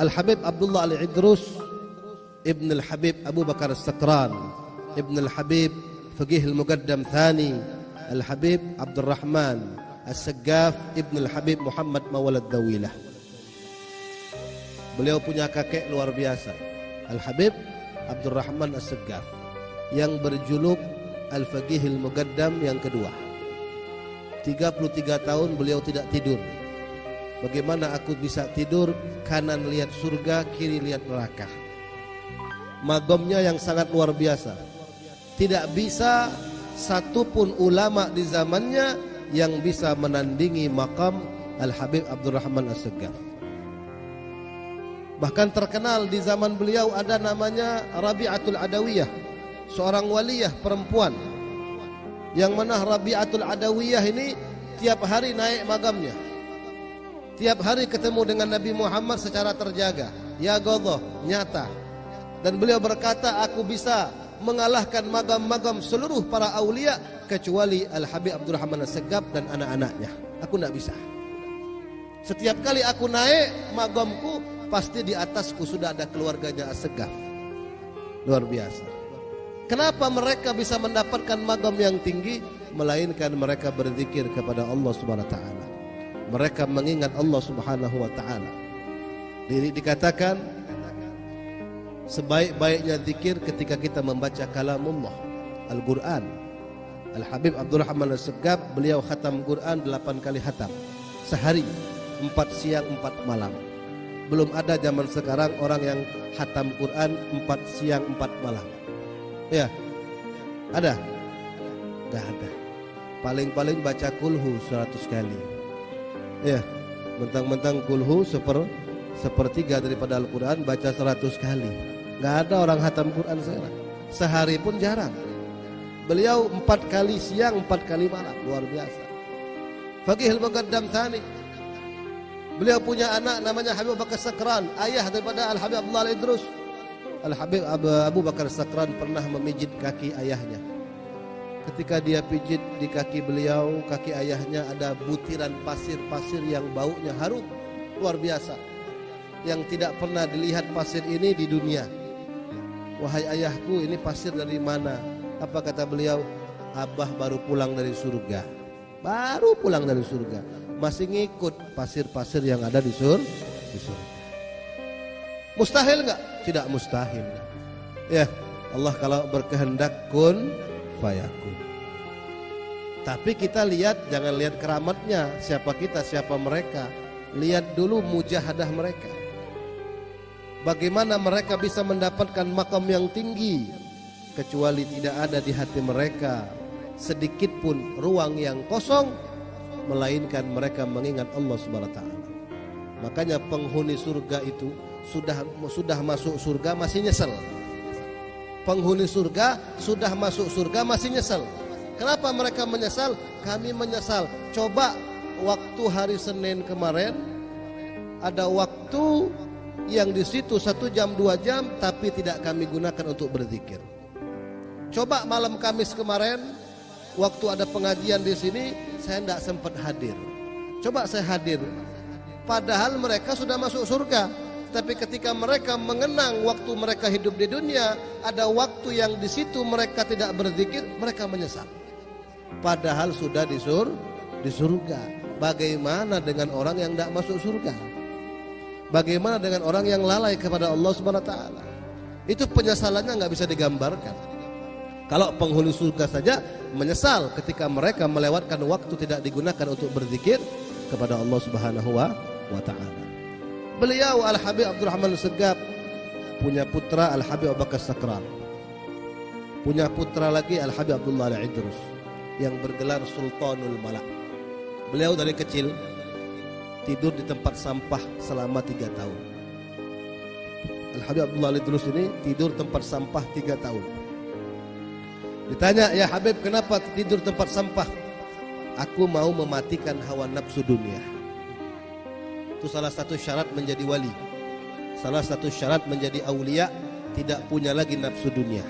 Al-Habib Abdullah Al-Idrus Ibn Al-Habib Abu Bakar As-Sakran Ibn Al-Habib Faqih Al-Muqaddam Thani Al-Habib Abdul Rahman As-Saggaf Ibn Al-Habib Muhammad Mawalad Dawilah. Beliau punya kakek luar biasa, Al-Habib Abdul Rahman As-Saggaf, yang berjuluk Al-Faqih Al-Muqaddam yang kedua. 33 tahun beliau tidak tidur. Bagaimana aku bisa tidur? Kanan lihat surga, kiri lihat neraka. Magamnya yang sangat luar biasa. Tidak bisa satupun ulama di zamannya yang bisa menandingi makam Al-Habib Abdul Rahman As-Saggaf. Bahkan terkenal di zaman beliau ada namanya Rabi'atul Adawiyah, seorang waliyah perempuan, yang mana Rabi'atul Adawiyah ini tiap hari naik magamnya, tiap hari ketemu dengan Nabi Muhammad secara terjaga, ya Allah, nyata. Dan beliau berkata, aku bisa mengalahkan magam-magam seluruh para aulia kecuali Al-Habib Abdul Rahman As-Saggaf dan anak-anaknya. Aku tidak bisa. Setiap kali aku naik magamku, pasti di atasku sudah ada keluarganya As-Saggaf. Luar biasa. Kenapa mereka bisa mendapatkan magam yang tinggi? Melainkan mereka berzikir kepada Allah Subhanahu wa taala. Mereka mengingat Allah Subhanahu wa taala. Dikatakan sebaik-baiknya zikir ketika kita membaca kalamullah, Al-Quran. Al-Habib Abdul Rahman As-Saggaf beliau khatam Quran 8 kali khatam sehari, 4 siang 4 malam. Belum ada zaman sekarang orang yang khatam Quran 4 siang 4 malam. Ya, ada? Gak ada. Paling-paling baca kulhu 100 kali. Ya, mentang-mentang kulhu sepertiga daripada Al-Quran baca 100 kali. Gak ada orang khatam Quran sekarang. Sehari pun jarang. Beliau 4 kali siang 4 kali malam. Luar biasa. Faqih Al-Muqaddam Thani. Beliau punya anak namanya Habib Bakar Sakran, ayah daripada Al-Habib Abdullah Al-Idrus. Al-Habib Abu Bakar Sakran pernah memijit kaki ayahnya. Ketika dia pijit di kaki beliau, kaki ayahnya ada butiran pasir-pasir yang baunya harum. Luar biasa. Yang tidak pernah dilihat pasir ini di dunia. Wahai ayahku, ini pasir dari mana? Apa kata beliau? Abah baru pulang dari surga. Baru pulang dari surga. Masih ngikut pasir-pasir yang ada di surga. Mustahil enggak? Tidak mustahil. Ya, Allah kalau berkehendak kun fayakun. Tapi kita lihat, jangan lihat keramatnya, siapa kita, siapa mereka. Lihat dulu mujahadah mereka. Bagaimana mereka bisa mendapatkan makam yang tinggi, kecuali tidak ada di hati mereka sedikit pun ruang yang kosong, melainkan mereka mengingat Allah Subhanahu wa taala. Makanya penghuni surga itu sudah masuk surga masih nyesel. Penghuni surga sudah masuk surga masih nyesel. Kenapa mereka menyesal? Kami menyesal. Coba waktu hari Senin kemarin ada waktu yang di situ 1 jam 2 jam tapi tidak kami gunakan untuk berzikir. Coba malam Kamis kemarin waktu ada pengajian di sini saya tidak sempat hadir. Coba saya hadir. Padahal mereka sudah masuk surga. Tapi ketika mereka mengenang waktu mereka hidup di dunia, ada waktu yang di situ mereka tidak berzikir, mereka menyesal. Padahal sudah di surga. Bagaimana dengan orang yang tidak masuk surga? Bagaimana dengan orang yang lalai kepada Allah Subhanahu wa taala? Itu penyesalannya nggak bisa digambarkan. Kalau penghuni surga saja menyesal ketika mereka melewatkan waktu tidak digunakan untuk berzikir kepada Allah Subhanahu wa taala. Beliau Al-Habib Abdul Rahman As-Saggaf punya putra Al-Habib Abu Bakar Sakran. Punya putra lagi Al-Habib Abdullah Al-Idrus yang bergelar Sultanul Malak. Beliau dari kecil tidur di tempat sampah selama 3 tahun. Al-Habib Abdullah Al-Idrus ini tidur tempat sampah 3 tahun. Ditanya, ya Habib, kenapa tidur tempat sampah? Aku mau mematikan hawa nafsu dunia. Itu salah satu syarat menjadi wali. Salah satu syarat menjadi aulia, tidak punya lagi nafsu dunia.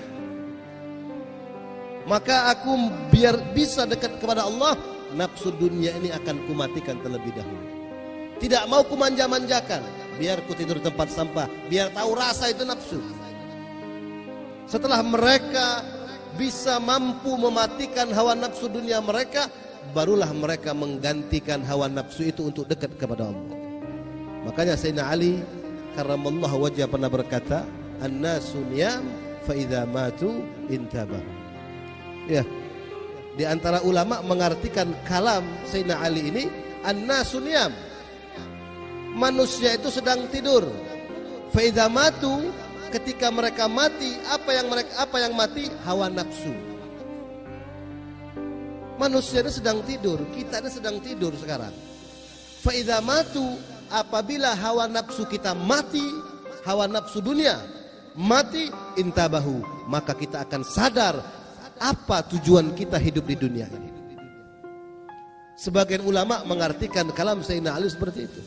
Maka aku biar bisa dekat kepada Allah, nafsu dunia ini akan kumatikan terlebih dahulu. Tidak mau kumanja-manjakan. biar ku tidur di tempat sampah, biar tahu rasa itu nafsu. Setelah mereka bisa mampu mematikan hawa nafsu dunia mereka, barulah mereka menggantikan hawa nafsu itu untuk dekat kepada Allah. Makanya Sayyidina Ali karramallahu wajhah pernah berkata, "An-nasu niyam fa idza matu intabah." Ya, di antara ulama mengartikan kalam Sayyidina Ali ini, an-nasu niyam, manusia itu sedang tidur. Fa idza matu, ketika mereka mati, apa yang mati? Hawa nafsu. Manusia ini sedang tidur, kita ini sedang tidur sekarang. Fa idza matu, apabila hawa nafsu kita mati, hawa nafsu dunia mati, intabahu, maka kita akan sadar apa tujuan kita hidup di dunia ini. Sebagian ulama mengartikan kalam Sayyidina Ali seperti itu.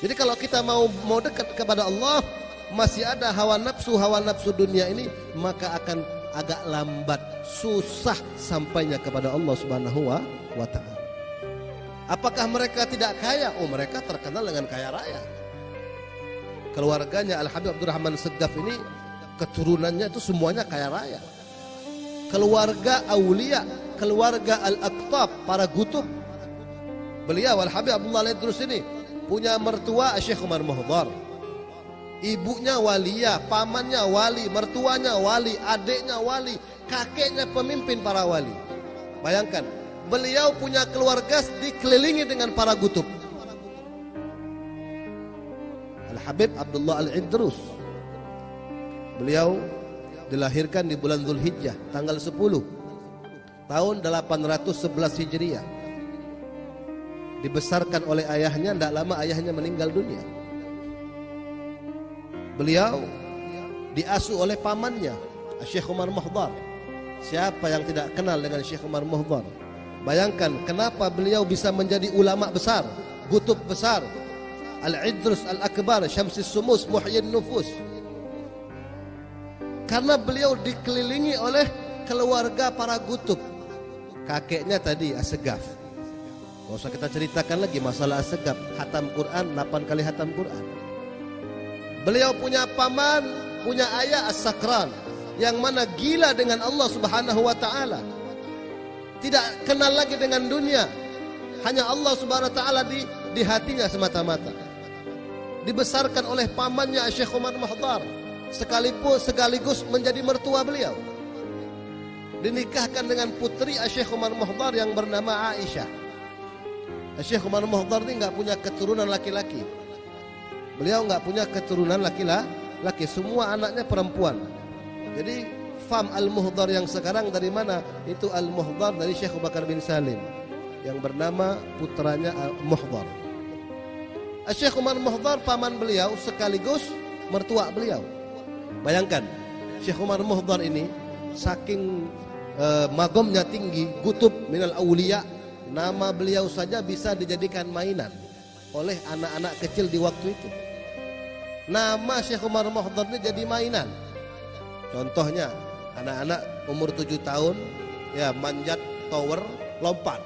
Jadi kalau kita mau dekat kepada Allah, masih ada hawa nafsu dunia ini, maka akan agak lambat, susah sampainya kepada Allah Subhanahu wa ta'ala. Apakah mereka tidak kaya? Oh, mereka terkenal dengan kaya raya. Keluarganya Al-Habib Abdurrahman Segaf ini, keturunannya itu semuanya kaya raya. Keluarga aulia, keluarga al-aqtab, para gutub. Beliau Al-Habib Abdullah Al-Idrus ini punya mertua Syekh Umar Muhdhar. Ibunya waliyah, pamannya wali, mertuanya wali, adiknya wali, kakeknya pemimpin para wali. Bayangkan, beliau punya keluarga dikelilingi dengan para gutub. Al-Habib Abdullah Al-Idrus, beliau dilahirkan di bulan Dzulhijjah tanggal 10 tahun 811 Hijriah. Dibesarkan oleh ayahnya, tidak lama ayahnya meninggal dunia. Beliau diasuh oleh pamannya Syekh Umar Muhdhar. Siapa yang tidak kenal dengan Syekh Umar Muhdhar? Bayangkan kenapa beliau bisa menjadi ulama besar, gutub besar, Al-Idrus Al-Akbar, Syamsis Sumus, Muhyin Nufus. Karena beliau dikelilingi oleh keluarga para gutub. Kakeknya tadi As-Segaf, gak usah kita ceritakan lagi masalah As-Segaf, hatam Quran, 8 kali hatam Quran. Beliau punya paman, punya ayah As-Sakran, yang mana gila dengan Allah Subhanahu wa ta'ala, tidak kenal lagi dengan dunia, hanya Allah Subhanahu wa ta'ala di hatinya semata-mata. Dibesarkan oleh pamannya Syekh Umar Muhdhar, sekaligus menjadi mertua beliau. Dinikahkan dengan putri Syekh Umar Muhdhar yang bernama Aisyah. Syekh Umar Muhdhar ini nggak punya keturunan laki-laki. Beliau nggak punya keturunan laki-laki, semua anaknya perempuan. Jadi fam Al-Muhdhar yang sekarang dari mana? Itu Al-Muhdhar dari Syekh Abu Bakar bin Salim yang bernama putranya Muhdhar. Syekh Umar Muhdhar paman beliau sekaligus mertua beliau. Bayangkan, Syekh Umar Muhdhar ini saking magomnya tinggi, gutub minal aulia, nama beliau saja bisa dijadikan mainan oleh anak-anak kecil di waktu itu. Nama Syekh Umar Muhdhar ini jadi mainan. Contohnya, anak-anak umur 7 tahun ya manjat tower, lompat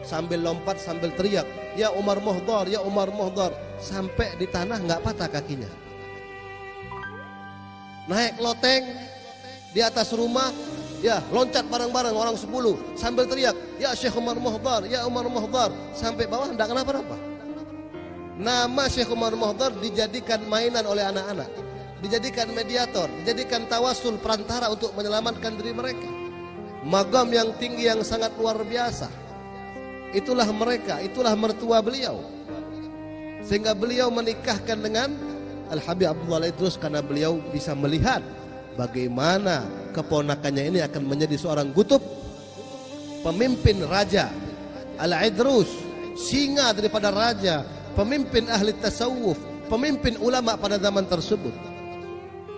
sambil teriak, "Ya Umar Muhdhar, ya Umar Muhdhar," sampai di tanah nggak patah kakinya. Naik loteng di atas rumah, ya loncat bareng-bareng orang 10 sambil teriak, "Ya Syekh Umar Muhdhar, ya Umar Muhdhar," sampai bawah enggak kenapa-napa. Nama Syekh Umar Muhdhar dijadikan mainan oleh anak-anak, dijadikan mediator, dijadikan tawasul, perantara untuk menyelamatkan diri mereka. Magam yang tinggi yang sangat luar biasa. Itulah mereka, itulah mertua beliau. Sehingga beliau menikahkan dengan Al-Habib Abdullah Idrus karena beliau bisa melihat bagaimana keponakannya ini akan menjadi seorang gutub, pemimpin raja. Al-Idrus, singa daripada raja, pemimpin ahli tasawuf, pemimpin ulama pada zaman tersebut.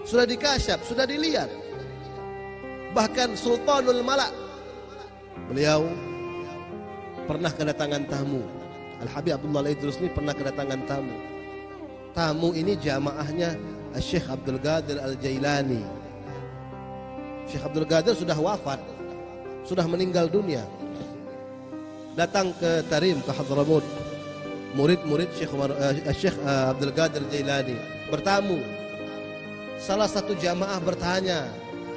Sudah dikasyaf, sudah dilihat. Bahkan Sultanul Malak, beliau pernah kedatangan tamu. Al-Habib Abdullah Idrus ini pernah kedatangan tamu. Tamu ini jamaahnya Syekh Abdul Qadir Al-Jailani. Syekh Abdul Qadir sudah wafat, sudah meninggal dunia. Datang ke Tarim, ke Hadramut, murid-murid Syekh Abdul Qadir Jailani bertamu. Salah satu jamaah bertanya,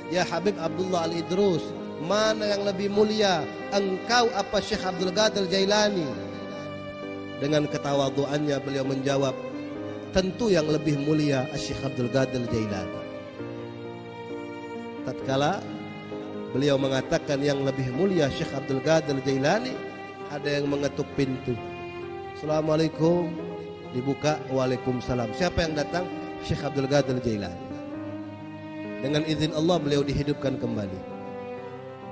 "Ya Habib Abdullah Al-Idrus, mana yang lebih mulia, engkau apa Syekh Abdul Qadir Jailani?" Dengan ketawaduannya beliau menjawab, "Tentu yang lebih mulia Syekh Abdul Qadir Jailani." Tatkala beliau mengatakan yang lebih mulia Syekh Abdul Qadir Jailani, ada yang mengetuk pintu. "Assalamualaikum." Dibuka, "Waalaikumsalam." Siapa yang datang? Syekh Abdul Qadir Jailani. Dengan izin Allah beliau dihidupkan kembali.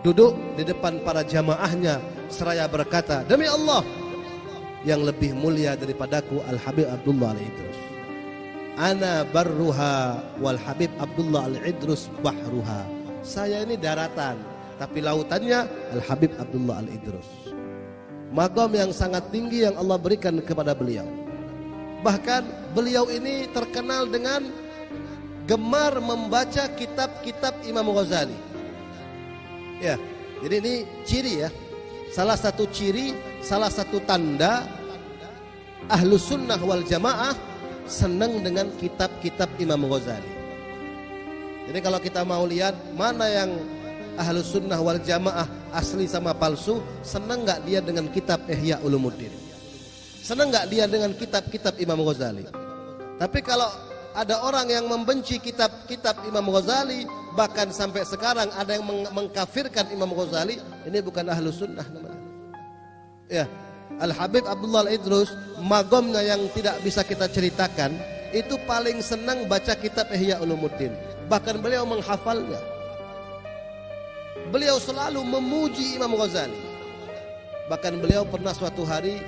Duduk di depan para jamaahnya seraya berkata, "Demi Allah, yang lebih mulia daripadaku Al-Habib Abdullah Al-Idrus. Ana barruha wal Habib Abdullah Al-Idrus bahruha." Saya ini daratan, tapi lautannya Al-Habib Abdullah Al-Idrus. Maqam yang sangat tinggi yang Allah berikan kepada beliau. Bahkan beliau ini terkenal dengan gemar membaca kitab-kitab Imam Ghazali. Ya, jadi ini ciri ya. Salah satu ciri, salah satu tanda Ahlus Sunnah wal Jamaah senang dengan kitab-kitab Imam Ghazali. Jadi kalau kita mau lihat mana yang Ahlus Sunnah wal Jamaah asli sama palsu, senang nggak dia dengan kitab Ihya Ulumuddin? Senang nggak dia dengan kitab-kitab Imam Ghazali? Tapi kalau ada orang yang membenci kitab-kitab Imam Ghazali, bahkan sampai sekarang ada yang mengkafirkan Imam Ghazali, ini bukan Ahlus Sunnah namanya. Ya, Al-Habib Abdullah Al-Idrus, magomnya yang tidak bisa kita ceritakan, itu paling senang baca kitab Ihya Ulumuddin. Bahkan beliau menghafalnya. Beliau selalu memuji Imam Ghazali. Bahkan beliau pernah suatu hari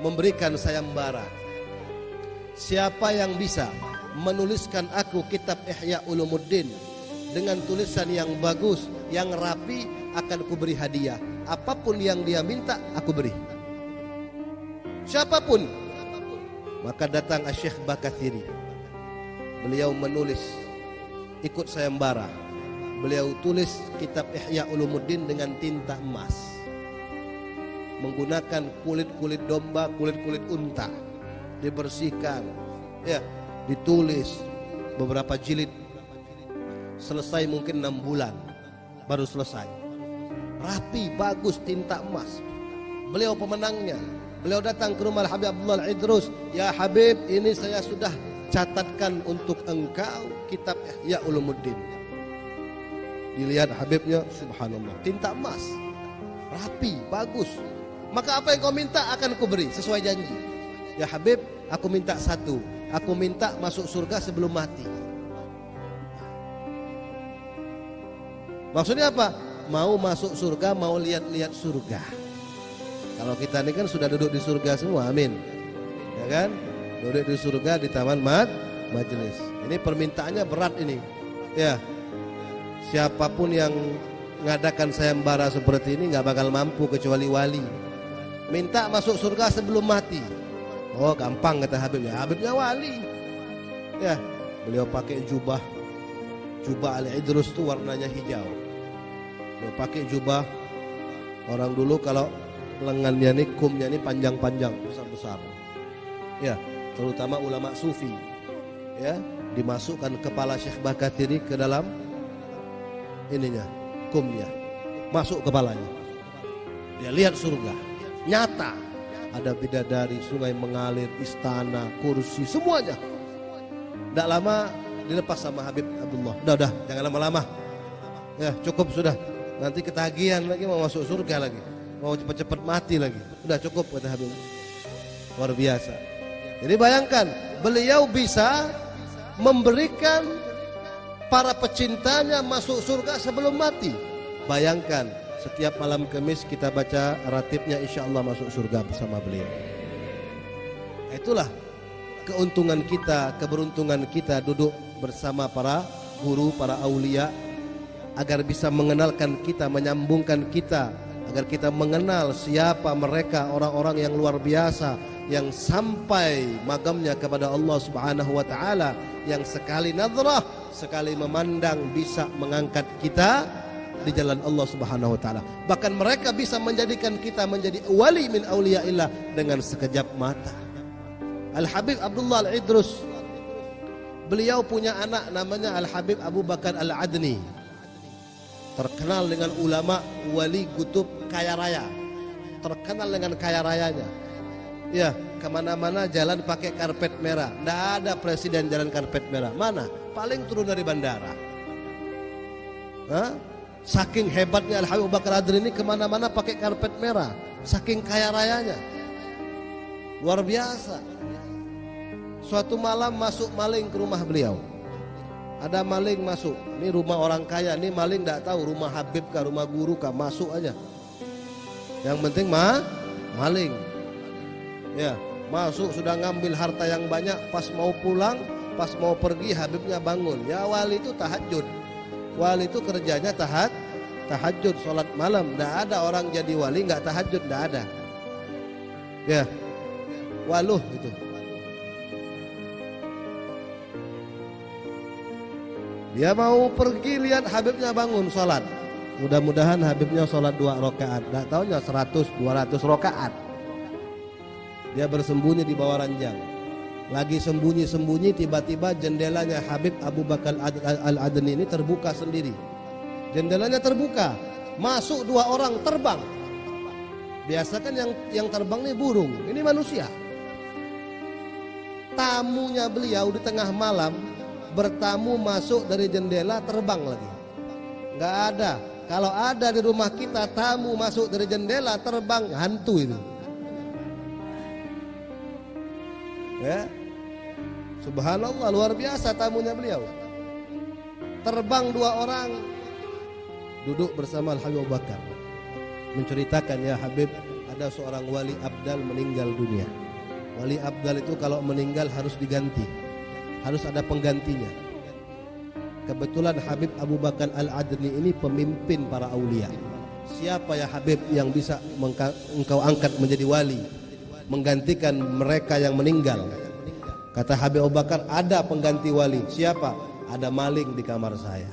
memberikan sayembara, "Siapa yang bisa menuliskan aku kitab Ihya Ulumuddin dengan tulisan yang bagus, yang rapi, akan kuberi hadiah. Apapun yang dia minta, aku beri." Siapapun. Maka datang Syekh Bakathiri. Beliau menulis, ikut sayembara. Beliau tulis kitab Ihya Ulumuddin dengan tinta emas, menggunakan kulit-kulit domba, kulit-kulit unta. Dibersihkan, ya, ditulis beberapa jilid. Selesai mungkin 6 bulan baru selesai. Rapi, bagus, tinta emas. Beliau pemenangnya. Beliau datang ke rumah Habib Abdullah Al-Idrus, "Ya Habib, ini saya sudah catatkan untuk engkau kitab Ihya Ulumuddin." Dilihat Habibnya, subhanallah, tinta emas, rapi, bagus. "Maka apa yang kau minta akan kuberi sesuai janji." "Ya Habib, aku minta satu, aku minta masuk surga sebelum mati." Maksudnya apa? Mau masuk surga, mau lihat-lihat surga. Kalau kita ini kan sudah duduk di surga semua, amin. Ya kan? Duduk di surga di taman majelis. Ini permintaannya berat ini. Ya. Siapapun yang mengadakan sayembara seperti ini nggak bakal mampu kecuali wali. Minta masuk surga sebelum mati. Oh, gampang kata Habib. Ya, Habibnya wali. Ya, beliau pakai jubah Al-Idrus itu warnanya hijau. Beliau pakai jubah. Orang dulu kalau lengannya ini, kumnya ini panjang-panjang, besar-besar. Ya, terutama ulama sufi. Ya, dimasukkan kepala Syekh Bakathiri ke dalam ininya, kumnya, masuk kepalanya. Dia lihat surga nyata, ada bidadari, sungai mengalir, istana, kursi, semuanya. Tidak lama dilepas sama Habib Abdullah. Udah, jangan lama-lama. Ya, cukup sudah. Nanti ketagihan lagi, mau masuk surga lagi, mau cepat-cepat mati lagi. Udah cukup kata Habib. Luar biasa. Jadi bayangkan, beliau bisa memberikan para pecintanya masuk surga sebelum mati. Bayangkan, setiap malam Kamis kita baca ratibnya, insya Allah masuk surga bersama beliau. Itulah keuntungan kita, keberuntungan kita duduk bersama para guru, para aulia, agar bisa mengenalkan kita, menyambungkan kita, agar kita mengenal siapa mereka, orang-orang yang luar biasa, yang sampai magamnya kepada Allah Subhanahu wa taala, yang sekali nadrah, sekali memandang bisa mengangkat kita di jalan Allah Subhanahu wa taala. Bahkan mereka bisa menjadikan kita menjadi wali min auliyaillah dengan sekejap mata. Al-Habib Abdullah Al-Idrus, beliau punya anak namanya Al-Habib Abu Bakar Al-Adni, terkenal dengan ulama wali kutub kaya raya, terkenal dengan kaya rayanya. Ya, kemana-mana jalan pakai karpet merah. Tidak ada presiden jalan karpet merah. Mana? Paling turun dari bandara. Hah? Saking hebatnya Al-Habib Abu Bakar Adri ini, kemana-mana pakai karpet merah. Saking kaya rayanya, luar biasa. Suatu malam masuk maling ke rumah beliau. Ada maling masuk. Ini rumah orang kaya. Ini maling tidak tahu rumah Habib kah, rumah guru kah, masuk aja. Yang penting maling. Ya, masuk sudah ngambil harta yang banyak. Pas mau pulang, pas mau pergi, Habibnya bangun. Ya, wali itu tahajud. Wali itu kerjanya tahajud, sholat malam. Tidak ada orang jadi wali nggak tahajud, tidak ada. Ya, waluh itu. Dia mau pergi, lihat Habibnya bangun sholat. Mudah-mudahan Habibnya sholat 2 rakaat. Tidak tahunya 100-200 rakaat. Dia bersembunyi di bawah ranjang. Lagi sembunyi-sembunyi, tiba-tiba jendelanya Habib Abu Bakar Al-Adni ini terbuka sendiri. Jendelanya terbuka, masuk 2 orang terbang. Biasa kan yang terbang ini burung, ini manusia. Tamunya beliau di tengah malam bertamu masuk dari jendela, terbang lagi. Nggak ada. Kalau ada di rumah kita tamu masuk dari jendela terbang, hantu itu. Ya, subhanallah, luar biasa tamunya beliau. Terbang 2 orang, duduk bersama Al-Habib Abu Bakar, menceritakan, ya Habib, ada seorang wali abdal meninggal dunia. Wali abdal itu kalau meninggal harus diganti, harus ada penggantinya. Kebetulan Habib Abu Bakar Al-Adni ini pemimpin para aulia. Siapa ya Habib yang bisa engkau angkat menjadi wali, menggantikan mereka yang meninggal? Kata Habib Abu Bakar, ada pengganti wali. Siapa? Ada maling di kamar saya.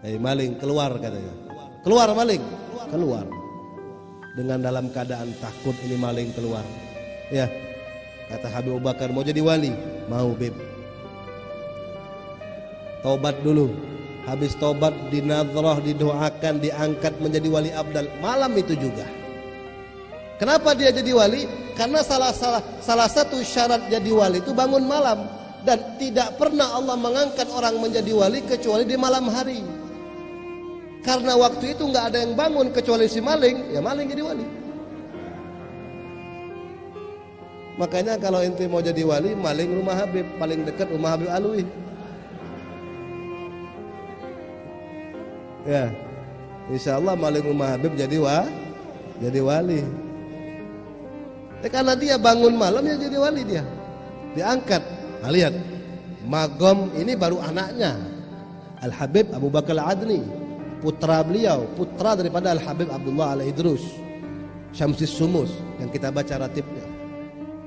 Maling keluar, katanya. Keluar maling, keluar. Dengan dalam keadaan takut, ini maling keluar. Ya, kata Habib Abu Bakar, mau jadi wali? Mau, Beb. Taubat dulu. Habis taubat, dinadhrah, didoakan, diangkat menjadi wali abdal. Malam itu juga. Kenapa dia jadi wali? Karena salah satu syarat jadi wali itu bangun malam. Dan tidak pernah Allah mengangkat orang menjadi wali kecuali di malam hari. Karena waktu itu nggak ada yang bangun kecuali si maling, ya maling jadi wali. Makanya kalau ente mau jadi wali, maling rumah Habib, paling dekat rumah Habib Alwi. Ya, insya Allah maling rumah Habib jadi wali. Karena dia bangun malam, ya jadi wali dia. Diangkat. Nah, lihat, Magom ini baru anaknya, Al-Habib Abu Bakar Al-Adni, putra beliau, putra daripada Al-Habib Abdullah Al-Idrus Syamsis Sumus yang kita baca ratibnya.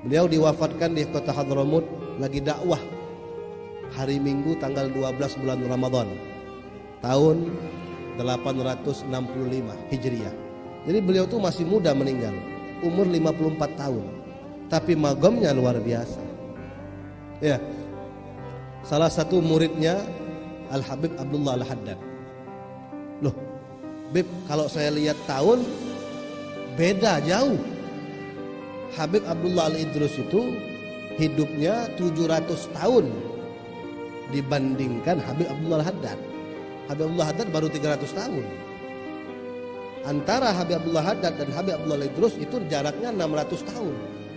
Beliau diwafatkan di kota Hadramut, lagi dakwah hari Minggu tanggal 12 bulan Ramadan tahun 865 Hijriah. Jadi beliau tuh masih muda meninggal, umur 54 tahun. Tapi magomnya luar biasa. Ya. Salah satu muridnya Al-Habib Abdullah Al-Haddad. Loh, Bib, kalau saya lihat tahun beda jauh. Habib Abdullah Al-Idrus itu hidupnya 700 tahun dibandingkan Habib Abdullah Al-Haddad. Habib Abdullah Haddad baru 300 tahun. Antara Habib Abdullah Haddad dan Habib Abdullah Al-Idrus itu jaraknya 600 tahun.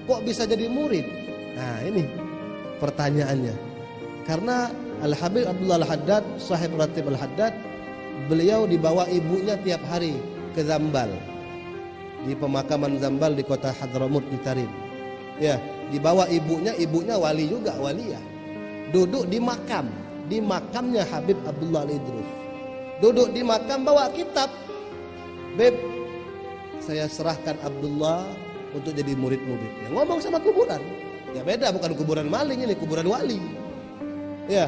Kok bisa jadi murid? Nah, ini pertanyaannya. Karena Al-Habib Abdullah Al-Haddad, sahib ratib Al-Haddad, beliau dibawa ibunya tiap hari ke Zambal, di pemakaman Zambal di kota Hadramut di Tarim. Ya, dibawa ibunya wali juga, waliyah. Duduk di makamnya Habib Abdullah Al-Idrus. Duduk di makam, bawa kitab. Beb, saya serahkan Abdullah untuk jadi muridmu, Beb. Ya, ngomong sama kuburan. Ya beda, bukan kuburan maling, ini kuburan wali. Ya,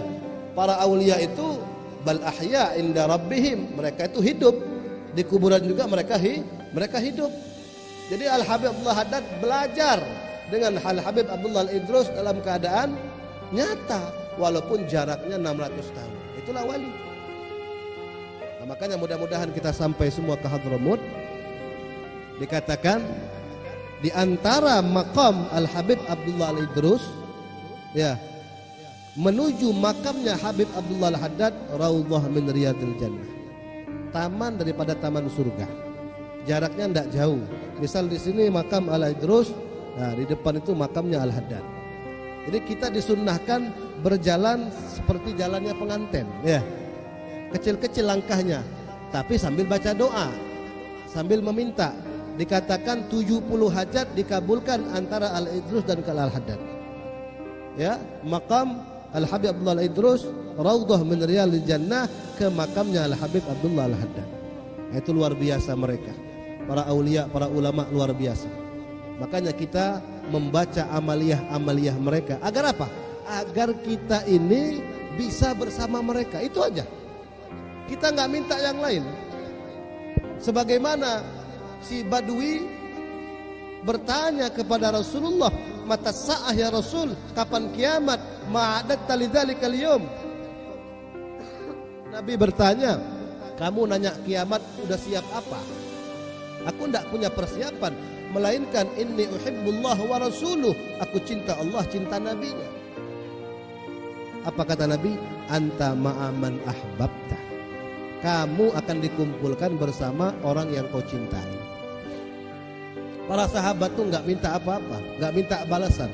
para aulia itu bal ahya inda rabbihim, mereka itu hidup di kuburan juga, mereka hidup. Jadi Al Habib Abdullah Haddad belajar dengan Al Habib Abdullah Al-Idrus dalam keadaan nyata walaupun jaraknya 600 tahun. Itulah wali. Nah, makanya mudah-mudahan kita sampai semua ke Hadramut. Dikatakan di antara makam Al Habib Abdullah Al-Idrus ya, menuju makamnya Habib Abdullah Al-Haddad, Raudhah min Riyadil Jannah, taman daripada taman surga. Jaraknya tidak jauh. Misal di sini makam Al-Idrus, nah di depan itu makamnya Al-Haddad. Jadi kita disunnahkan berjalan seperti jalannya pengantin, ya. Kecil-kecil langkahnya, tapi sambil baca doa, sambil meminta. Dikatakan 70 hajat dikabulkan antara Al-Idrus dan Al-Haddad. Ya, makam Al-Habib Abdullah Al-Idrus, Raudhah min Riyadil Jannah, ke makamnya Al-Habib Abdullah Al-Haddad. Itu luar biasa mereka. Para aulia, para ulama luar biasa. Makanya kita membaca amaliyah-amaliyah mereka. Agar apa? Agar kita ini bisa bersama mereka. Itu aja. Kita nggak minta yang lain. Sebagaimana si Badui bertanya kepada Rasulullah, mata sa'ah ya Rasul, kapan kiamat? Ma'adatta lidzalikal yaum. Nabi bertanya, kamu nanya kiamat udah siap apa? Aku tidak punya persiapan, melainkan inni uhibbullah wa rasuluh, aku cinta Allah, cinta nabinya. Apa kata Nabi? Anta ma'aman ahbabta, kamu akan dikumpulkan bersama orang yang kau cintai. Para sahabat tuh nggak minta apa-apa, nggak minta balasan.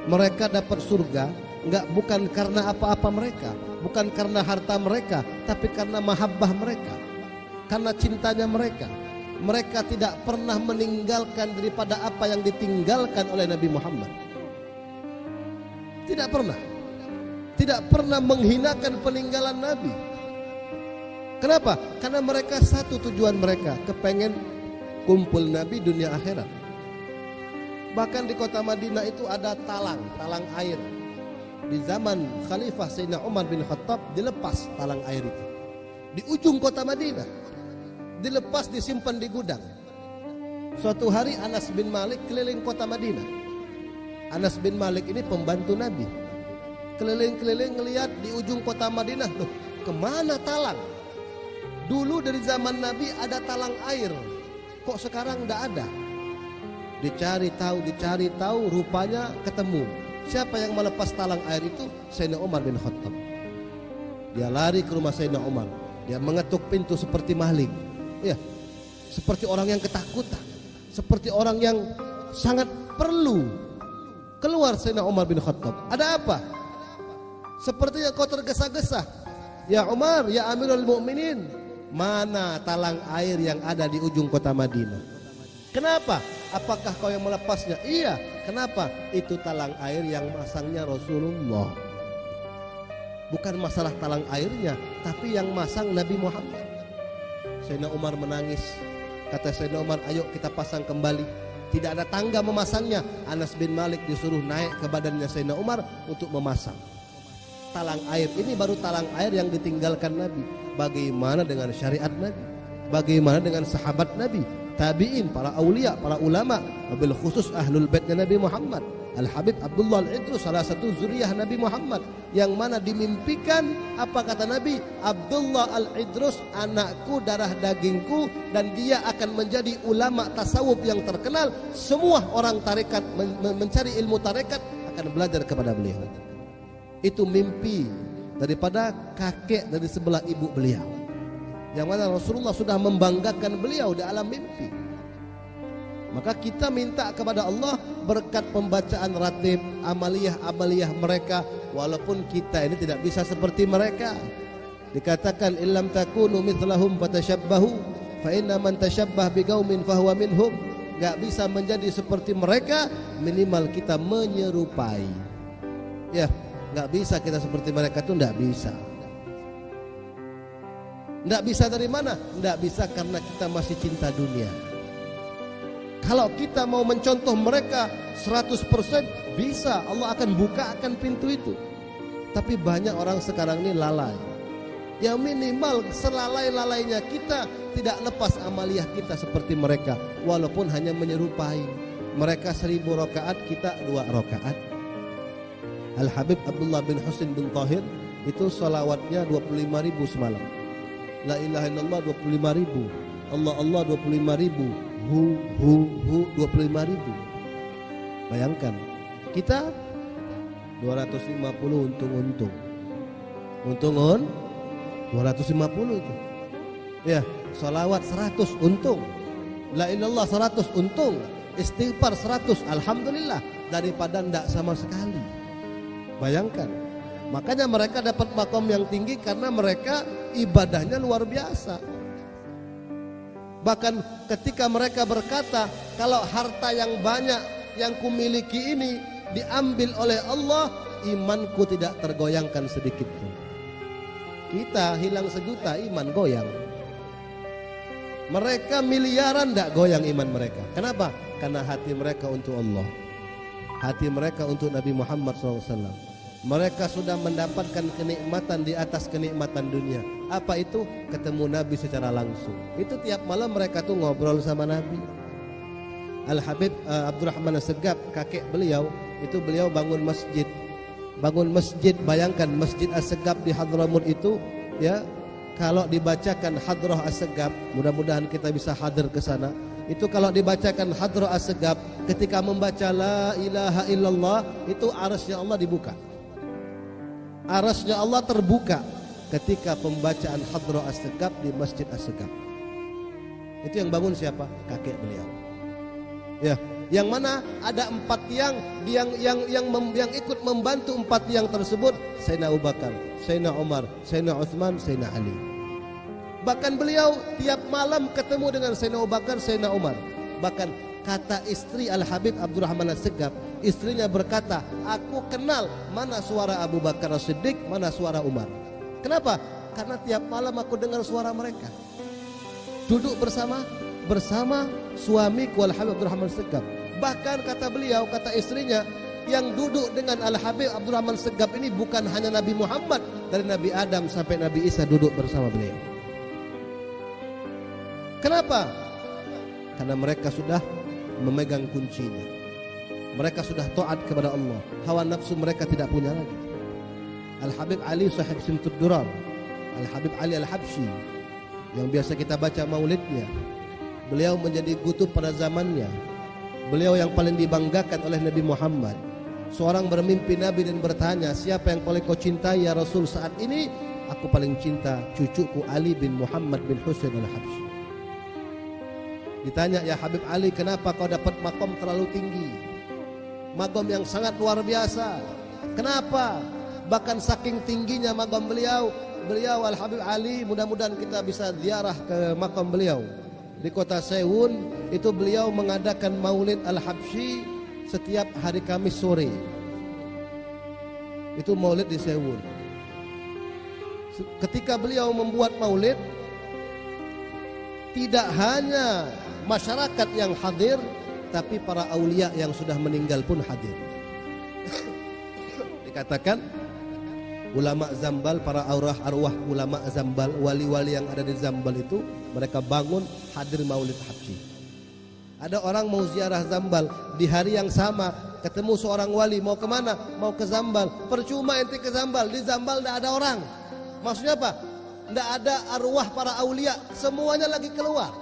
Mereka dapat surga bukan karena apa-apa mereka, bukan karena harta mereka, tapi karena mahabbah mereka, karena cintanya mereka. Mereka tidak pernah meninggalkan daripada apa yang ditinggalkan oleh Nabi Muhammad. Tidak pernah. Tidak pernah menghinakan peninggalan Nabi. Kenapa? Karena mereka satu tujuan mereka, kepengen kumpul Nabi dunia akhirat. Bahkan di kota Madinah itu ada talang air. Di zaman Khalifah Sayyidina Umar bin Khattab dilepas talang air itu. Di ujung kota Madinah. Dilepas, disimpan di gudang. Suatu hari Anas bin Malik keliling kota Madinah. Anas bin Malik ini pembantu Nabi. Keliling-keliling ngelihat di ujung kota Madinah, loh, kemana talang? Dulu dari zaman Nabi ada talang air, kok sekarang enggak ada? Dicari tahu, rupanya ketemu. Siapa yang melepas talang air itu? Sayyidina Umar bin Khattab. Dia lari ke rumah Sayyidina Umar. Dia mengetuk pintu seperti maling. Ya, seperti orang yang ketakutan, seperti orang yang sangat perlu. Keluar Sayyidina Umar bin Khattab. Ada apa? Sepertinya kau tergesa-gesa. Ya Umar, ya Amirul Mukminin, mana talang air yang ada di ujung kota Madinah? Kenapa? Apakah kau yang melepasnya? Iya. Kenapa? Itu talang air yang masangnya Rasulullah. Bukan masalah talang airnya, tapi yang masang Nabi Muhammad. Sayyidina Umar menangis. Kata Sayyidina Umar, ayo kita pasang kembali. Tidak ada tangga memasangnya. Anas bin Malik disuruh naik ke badannya Sayyidina Umar untuk memasang. Talang air ini baru talang air yang ditinggalkan Nabi. Bagaimana dengan syariat Nabi? Bagaimana dengan sahabat Nabi? Tabi'in, para aulia, para ulama, wabil khusus ahlul baitnya Nabi Muhammad. Al-Habib Abdullah Al-Idrus salah satu zuriyah Nabi Muhammad, yang mana dimimpikan, apa kata Nabi? Abdullah Al-Idrus anakku, darah dagingku, dan dia akan menjadi ulama tasawuf yang terkenal. Semua orang tarekat mencari ilmu tarekat akan belajar kepada beliau. Itu mimpi daripada kakek dari sebelah ibu beliau, yang mana Rasulullah sudah membanggakan beliau di alam mimpi. Maka kita minta kepada Allah berkat pembacaan ratib, amaliyah mereka, walaupun kita ini tidak bisa seperti mereka. Dikatakan illam takunu mithlahum fatashabbahu fa inna man tashabbah biqaumin fahuwa minhum. Enggak bisa menjadi seperti mereka, minimal kita menyerupai. Ya, enggak bisa kita seperti mereka, itu enggak bisa. Enggak bisa dari mana? Enggak bisa karena kita masih cinta dunia. Kalau kita mau mencontoh mereka 100% bisa, Allah akan bukakan pintu itu. Tapi banyak orang sekarang ini lalai. Ya minimal selalai-lalainya kita tidak lepas amaliyah kita seperti mereka, walaupun hanya menyerupai. Mereka 1000 rakaat, kita 2 rakaat. Al-Habib Abdullah bin Husin bin Tahir itu salawatnya 25.000 semalam. La ilaha illallah 25.000. Allah Allah 25.000. Hu 25.000. Bayangkan, kita 250 untung-untung. Untung 250 itu. Ya, salawat 100 untung. La ilallah 100 untung. Istighfar 100, alhamdulillah, daripada ndak sama sekali. Bayangkan. Makanya mereka dapat makom yang tinggi karena mereka ibadahnya luar biasa. Bahkan ketika mereka berkata, kalau harta yang banyak yang kumiliki ini diambil oleh Allah, imanku tidak tergoyangkan sedikit pun. Kita hilang 1 juta, iman goyang. Mereka miliaran tidak goyang iman mereka. Kenapa? Karena hati mereka untuk Allah, hati mereka untuk Nabi Muhammad SAW. Mereka sudah mendapatkan kenikmatan di atas kenikmatan dunia. Apa itu? Ketemu Nabi secara langsung. Itu tiap malam mereka tuh ngobrol sama Nabi. Al-Habib Abdurrahman As-Segaf, kakek beliau, itu beliau bangun masjid. Bangun masjid, bayangkan Masjid As-Segaf di Hadramut itu, ya, kalau dibacakan Hadrah As-Segaf, mudah-mudahan kita bisa hadir ke sana. Itu kalau dibacakan Hadrah As-Segaf, ketika membaca la ilaha illallah, itu arasnya Allah dibuka. Arasnya Allah terbuka ketika pembacaan Hadrah As-Segaf di Masjid As-Segaf. Itu yang bangun siapa? Kakek beliau. Ya, yang mana ada 4 tiang yang ikut membantu 4 tiang tersebut, Sayyidina Abu Bakar, Sayyidina Umar, Sayyidina Utsman, Sayyidina Ali. Bahkan beliau tiap malam ketemu dengan Sayyidina Abu Bakar, Sayyidina Umar. Bahkan kata istri Al-Habib Abdurrahman As-Segaf, istrinya berkata, aku kenal mana suara Abu Bakar As-Siddiq, mana suara Umar. Kenapa? Karena tiap malam aku dengar suara mereka. Duduk bersama suamiku Al-Habib Abdurrahman As-Segaf. Bahkan kata beliau, kata istrinya, yang duduk dengan Al-Habib Abdurrahman As-Segaf ini bukan hanya Nabi Muhammad, dari Nabi Adam sampai Nabi Isa duduk bersama beliau. Kenapa? Karena mereka sudah memegang kuncinya. Mereka sudah taat kepada Allah. Hawa nafsu mereka tidak punya lagi. Al-Habib Ali sahib Simtud Durar, Al-Habib Ali Al-Habsyi, yang biasa kita baca maulidnya. Beliau menjadi kutub pada zamannya. Beliau yang paling dibanggakan oleh Nabi Muhammad. Seorang bermimpi Nabi dan bertanya, siapa yang paling kau cintai ya Rasul saat ini? Aku paling cinta cucuku Ali bin Muhammad bin Husain Al-Habsyi. Ditanya, ya Habib Ali, kenapa kau dapat makom terlalu tinggi? Makom yang sangat luar biasa. Kenapa? Bahkan saking tingginya makom beliau Al-Habib Ali, mudah-mudahan kita bisa ziarah ke makom beliau di kota Sewun. Itu beliau mengadakan maulid Al-Habsyi setiap hari Kamis sore. Itu maulid di Sewun. Ketika beliau membuat maulid, tidak hanya masyarakat yang hadir, tapi para aulia yang sudah meninggal pun hadir. Dikatakan ulama Zambal, para arwah ulama Zambal, wali-wali yang ada di Zambal itu, mereka bangun hadir maulid Habsyi. Ada orang mau ziarah Zambal, di hari yang sama ketemu seorang wali, mau kemana? Mau ke Zambal. Percuma ente ke Zambal, di Zambal tidak ada orang. Maksudnya apa? Tidak ada arwah para aulia, semuanya lagi keluar.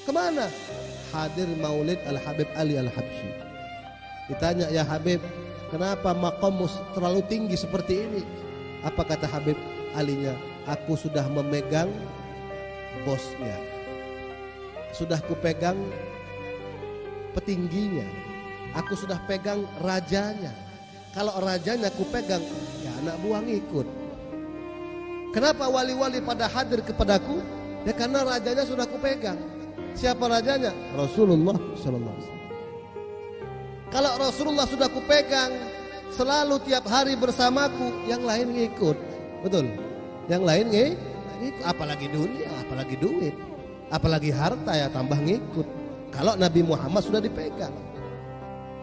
Kemana? Hadir maulid Al-Habib Ali Al-Habsyi. Ditanya, ya Habib, kenapa makammu terlalu tinggi seperti ini? Apa kata Habib Alinya? Aku sudah memegang bosnya, sudah kupegang petingginya, aku sudah pegang rajanya. Kalau rajanya kupegang, ya anak buah ngikut. Kenapa wali-wali pada hadir kepadaku? Ya karena rajanya sudah kupegang. Siapa rajanya? Rasulullah sallallahu alaihi wasallam. Kalau Rasulullah sudah kupegang, selalu tiap hari bersamaku, yang lain ngikut. Betul? Yang lain ngikut. Apalagi dunia, apalagi duit, apalagi harta, ya tambah ngikut. Kalau Nabi Muhammad sudah dipegang.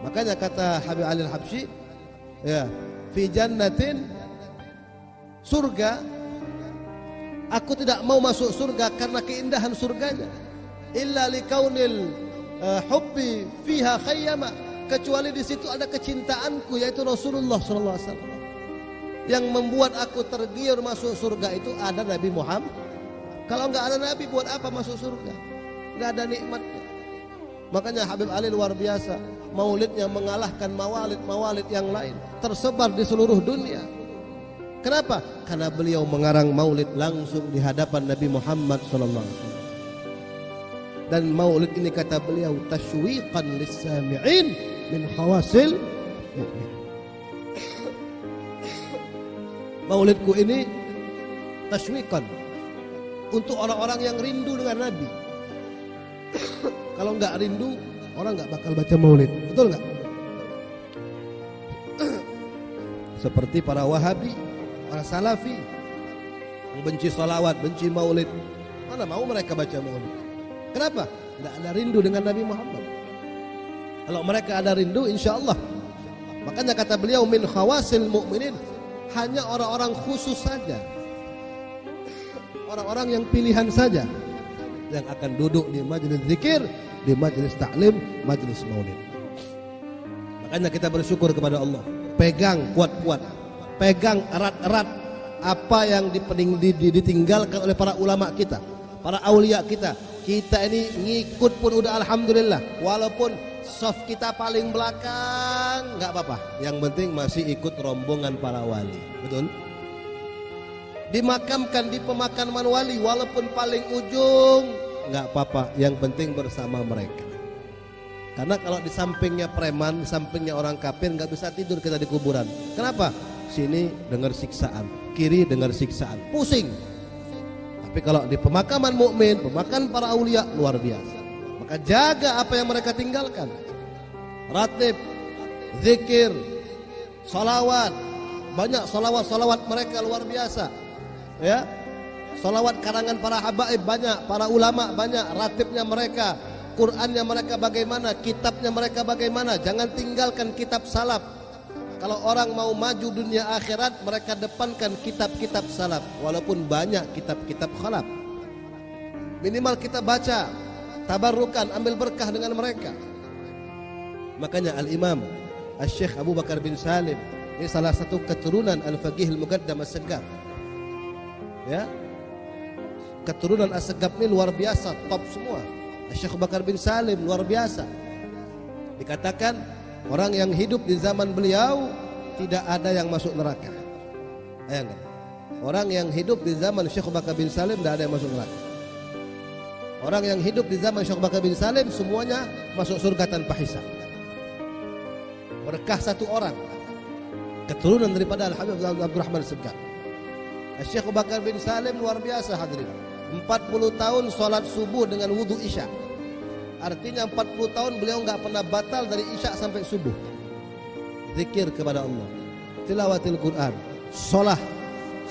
Makanya kata Habib Ali Al-Habsyi, ya, fi jannatin, surga Aku tidak mau masuk surga karena keindahan surganya. Illa likaunil hubbi fiha khayyama, kecuali di situ ada kecintaanku yaitu Rasulullah sallallahu alaihi wasallam. Yang membuat aku tergiur masuk surga itu ada Nabi Muhammad. Kalau enggak ada Nabi, buat apa masuk surga? Enggak ada nikmatnya. Makanya Habib Ali luar biasa, maulidnya mengalahkan mawalid yang lain, tersebar di seluruh dunia. Kenapa? Karena beliau mengarang maulid langsung di hadapan Nabi Muhammad SAW. Dan maulid ini kata beliau tashwiqan lis-sami'in min khawasil mu'min. Maulidku ini tashwiqan untuk orang-orang yang rindu dengan Nabi. Kalau enggak rindu, orang enggak bakal baca maulid. Betul enggak? Seperti para Wahabi, para Salafi yang benci salawat, benci maulid. Mana mau mereka baca maulid? Kenapa? Tidak ada rindu dengan Nabi Muhammad. Kalau mereka ada rindu, insya Allah. Makanya kata beliau min khawasil mu'minin, hanya orang-orang khusus saja, orang-orang yang pilihan saja yang akan duduk di majelis zikir, di majelis taklim, majelis maulid. Makanya kita bersyukur kepada Allah. Pegang kuat-kuat, pegang erat-erat apa yang ditinggalkan oleh para ulama kita, para aulia kita. Kita ini ngikut pun udah alhamdulillah. Walaupun soft kita paling belakang, nggak apa-apa. Yang penting masih ikut rombongan para wali. Betul? Dimakamkan di pemakaman wali, walaupun paling ujung, nggak apa-apa. Yang penting bersama mereka. Karena kalau di sampingnya preman, di sampingnya orang kafir, nggak bisa tidur kita di kuburan. Kenapa? Sini dengar siksaan, kiri dengar siksaan, pusing. Tapi kalau di pemakaman mukmin, pemakaman para aulia, luar biasa. Maka jaga apa yang mereka tinggalkan. Ratib, zikir, salawat, banyak salawat mereka luar biasa. Ya, salawat karangan para habaib banyak, para ulama banyak, ratibnya mereka, Qurannya mereka bagaimana, kitabnya mereka bagaimana. Jangan tinggalkan kitab salaf. Kalau orang mau maju dunia akhirat, mereka depankan kitab-kitab salaf. Walaupun banyak kitab-kitab khalaf, minimal kita baca, tabarrukan, ambil berkah dengan mereka. Makanya Al-Imam Al-Syekh Abu Bakar bin Salim, ini salah satu keturunan Al-Faqih Al-Muqaddam As-Segaf. Ya, keturunan As-Segaf ini luar biasa, top semua. Syekh Bakar bin Salim luar biasa. Dikatakan orang yang hidup di zaman beliau tidak ada yang masuk neraka. Bayangkan, orang yang hidup di zaman Syekh Bakar bin Salim tidak ada yang masuk neraka. Orang yang hidup di zaman Syekh Bakar bin Salim semuanya masuk surga tanpa hisab. Berkah satu orang, keturunan daripada Al-Habib Abdurrahman As-Segaf. Syekh Bakar bin Salim luar biasa hadirin. 40 tahun sholat subuh dengan wudhu isya. Artinya 40 tahun beliau enggak pernah batal dari isya sampai subuh. Zikir kepada Allah, tilawatil Quran, sholat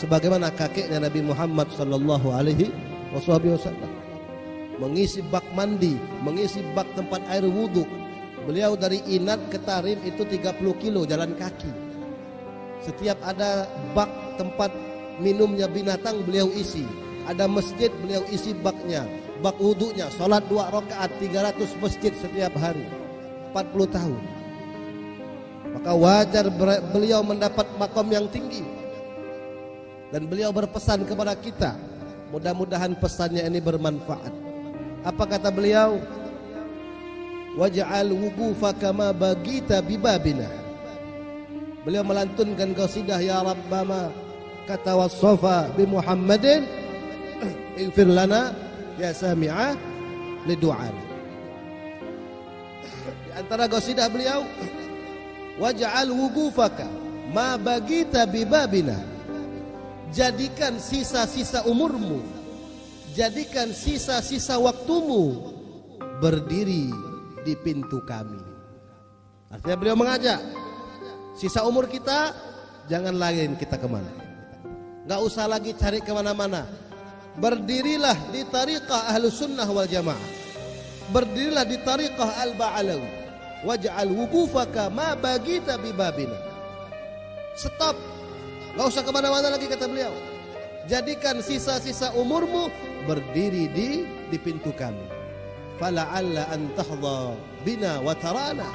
sebagaimana kakeknya Nabi Muhammad sallallahu alaihi wasallam. Mengisi bak mandi, mengisi bak tempat air wudhu. Beliau dari Inat ke Tarim itu 30 kilo jalan kaki. Setiap ada bak tempat minumnya binatang beliau isi. Ada masjid beliau isi baknya, bak wudunya, sholat 2 rakaat 300 masjid setiap hari, 40 tahun. Maka wajar beliau mendapat makom yang tinggi. Dan beliau berpesan kepada kita, mudah-mudahan pesannya ini bermanfaat. Apa kata beliau? Waj'al wuqufaka ma bagita bibabina. Beliau melantunkan qasidah ya Rabbama kata wassafa bi Muhammadin ighfir lana ya sami'a li du'ana. Di antara qasidah beliau, waj'al wuqufaka ma bagita bibabina. Jadikan sisa-sisa umurmu, jadikan sisa-sisa waktumu berdiri di pintu kami. Artinya beliau mengajak, sisa umur kita jangan lagi kita kemana, nggak usah lagi cari kemana-mana. Berdirilah di tariqah Ahlus Sunnah wal Jamaah, berdirilah di tariqah Al-Ba'alawi. Waj'al wuqufaka ma bagita bibabina. Stop, nggak usah kemana-mana lagi kata beliau. jadikan sisa-sisa umurmu berdiri di pintu kami. Fala'alla an tahdha bina wa tarana.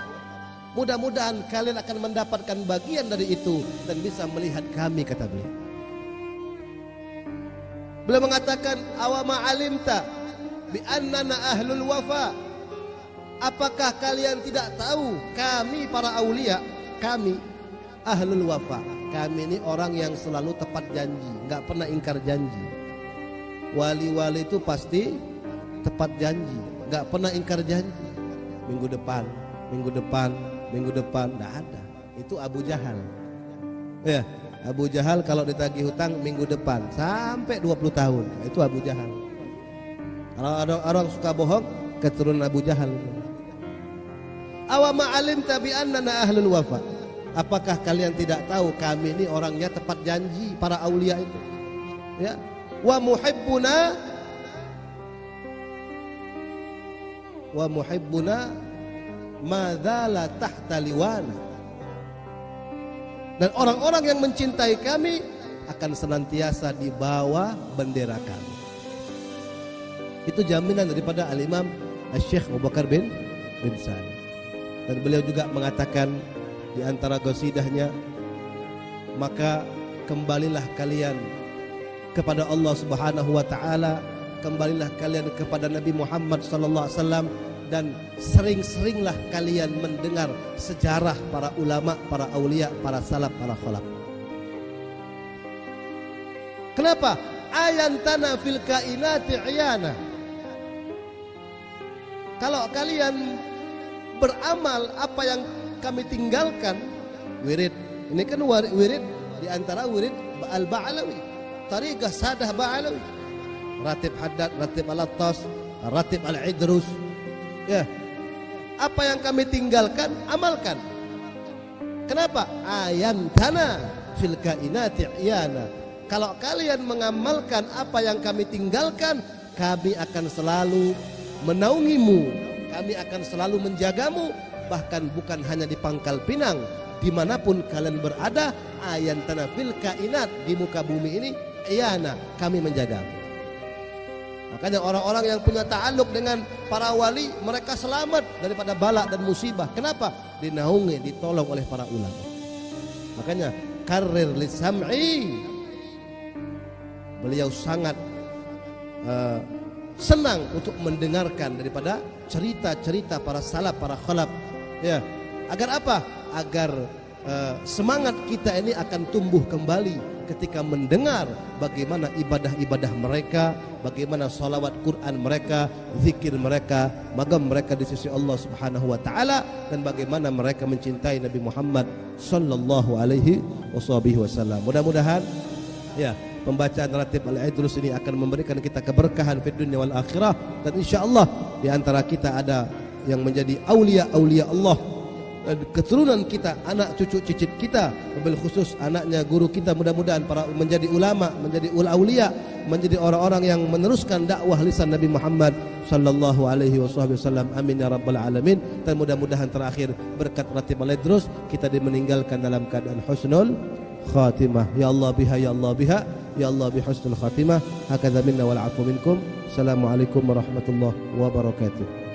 Mudah-mudahan kalian akan mendapatkan bagian dari itu dan bisa melihat kami, kata beliau. Beliau mengatakan, awama alimta bi annana ahlul wafa. Apakah kalian tidak tahu kami para aulia, kami ahlul wafa. Kami ini orang yang selalu tepat janji, nggak pernah ingkar janji. Wali-wali itu pasti tepat janji, nggak pernah ingkar janji. Minggu depan, nggak ada. Itu Abu Jahal. Ya, Abu Jahal kalau ditagih hutang minggu depan sampai 20 tahun. Itu Abu Jahal. Kalau ada orang suka bohong, keturunan Abu Jahal. Awama alimta bi annana ahlul wafa. Apakah kalian tidak tahu kami ini orangnya tepat janji, para aulia itu? Ya. Wa muhibbuna madzala tahta liwana. Dan orang-orang yang mencintai kami akan senantiasa di bawah bendera kami. Itu jaminan daripada Al-Imam Asy-Syaikh Abu Bakar bin Salih. Dan beliau juga mengatakan di antara qasidahnya, maka kembalilah kalian kepada Allah Subhanahu wa taala, kembalilah kalian kepada Nabi Muhammad sallallahu alaihi wasallam, dan sering-seringlah kalian mendengar sejarah para ulama, para aulia, para salaf, para khalaf. Kenapa? Ayantana fil kainati iyana. Kalau kalian beramal apa yang kami tinggalkan, wirid. Ini kan wirid di antara wirid al-Ba'alawi, tariqah sadah Ba'alawi. Ratib Haddad, Ratib Al-Attas, Ratib Al-Idrus. Ya. Apa yang kami tinggalkan, amalkan. Kenapa? Ayantana fil kainati iyana. Kalau kalian mengamalkan apa yang kami tinggalkan, kami akan selalu menaungimu, kami akan selalu menjagamu. Bahkan bukan hanya di Pangkal Pinang, dimanapun kalian berada, ayantana fil kainat, di muka bumi ini, iyana, kami menjagamu. Makanya orang-orang yang punya ta'aluk dengan para wali, mereka selamat daripada bala dan musibah. Kenapa? Dinaungi, ditolong oleh para ulama. Makanya karir lisam'i, beliau sangat senang untuk mendengarkan daripada cerita-cerita para salaf, para khalaf. Ya, agar apa? Agar semangat kita ini akan tumbuh kembali ketika mendengar bagaimana ibadah-ibadah mereka, bagaimana salawat Quran mereka, zikir mereka, magam mereka di sisi Allah Subhanahu wa taala, dan bagaimana mereka mencintai Nabi Muhammad sallallahu alaihi wasallam. Mudah-mudahan ya, pembacaan Ratib Al-Idrus ini akan memberikan kita keberkahan di dunia wal akhirah, dan insyaallah di antara kita ada yang menjadi aulia-aulia Allah, dan keturunan kita, anak cucu cicit kita, mobil khusus anaknya guru kita, mudah-mudahan para menjadi ulama, menjadi aulia, menjadi orang-orang yang meneruskan dakwah lisan Nabi Muhammad sallallahu alaihi wasallam. Amin ya rabbal alamin. Dan mudah-mudahan terakhir berkat Ratib Al-Idrus kita meninggalkan dalam keadaan husnul khatimah. Ya Allah biha, ya Allah biha, ya Allah bi husnul khatimah. Hakadha minna wal afu minkum. Assalamualaikum warahmatullahi wabarakatuh.